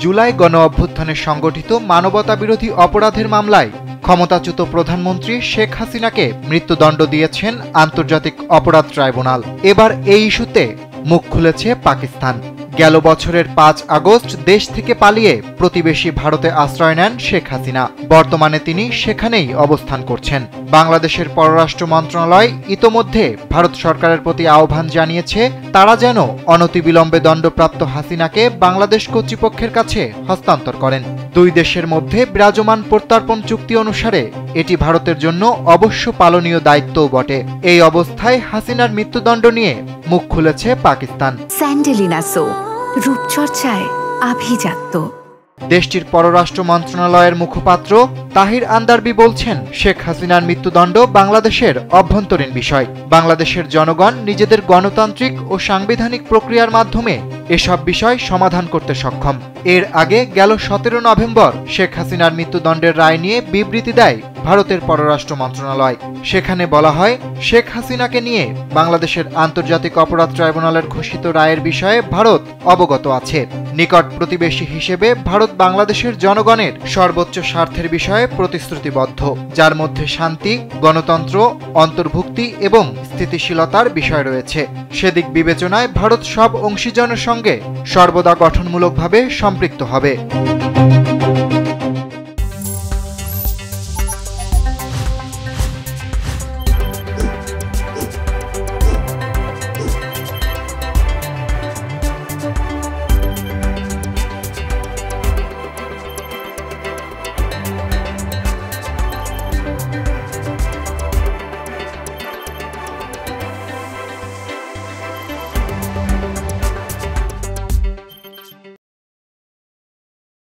জুলাই গণ অভ্যুত্থানে সংগঠিত মানবতাবিরোধী অপরাধের মামলায় ক্ষমতাচ্যুত প্রধানমন্ত্রী শেখ হাসিনাকে মৃত্যুদণ্ড দিয়েছেন আন্তর্জাতিক অপরাধ ট্রাইব্যুনাল। এবার এই ইস্যুতে মুখ খুলেছে পাকিস্তান। গেল বছরের ৫ আগস্ট দেশ থেকে পালিয়ে প্রতিবেশী ভারতে আশ্রয় নেন শেখ হাসিনা। বর্তমানে তিনি সেখানেই অবস্থান করছেন। বাংলাদেশের পররাষ্ট্র মন্ত্রণালয় ইতোমধ্যে ভারত সরকারের প্রতি আহ্বান জানিয়েছে তারা যেন অনতিবিলম্বে দণ্ডপ্রাপ্ত হাসিনাকে বাংলাদেশ কর্তৃপক্ষের কাছে হস্তান্তর করেন। দুই দেশের মধ্যে বিরাজমান প্রত্যর্পণ চুক্তি অনুসারে এটি ভারতের জন্য অবশ্য পালনীয় দায়িত্বও বটে। এই অবস্থায় হাসিনার মৃত্যুদণ্ড নিয়ে মুখ খুলেছে পাকিস্তান। স্যান্ডেলিনা সো, রূপচর্চায় আভিজাত্য। দেশটির পররাষ্ট্র মন্ত্রণালয়ের মুখপাত্র তাহির আন্দারবি বলছেন, শেখ হাসিনার মৃত্যুদণ্ড বাংলাদেশের অভ্যন্তরীণ বিষয়। বাংলাদেশের জনগণ নিজেদের গণতান্ত্রিক ও সাংবিধানিক প্রক্রিয়ার মাধ্যমে এসব বিষয় সমাধান করতে সক্ষম। এর আগে গেল ১৭ নভেম্বর শেখ হাসিনার মৃত্যুদণ্ডের রায় নিয়ে বিবৃতি দেয় ভারতের পররাষ্ট্র মন্ত্রণালয়। সেখানে বলা হয়, শেখ হাসিনাকে নিয়ে বাংলাদেশের আন্তর্জাতিক অপরাধ ট্রাইব্যুনালের ঘোষিত রায়ের বিষয়ে ভারত অবগত আছে। নিকট প্রতিবেশী হিসেবে ভারত বাংলাদেশের জনগণের সর্বোচ্চ স্বার্থের বিষয়ে প্রতিশ্রুতিবদ্ধ, যার মধ্যে শান্তি, গণতন্ত্র, অন্তর্ভুক্তি এবং স্থিতিশীলতার বিষয় রয়েছে। সেদিক বিবেচনায় ভারত সব অংশীজনের সঙ্গে সর্বদা গঠনমূলকভাবে সম্পৃক্ত হবে।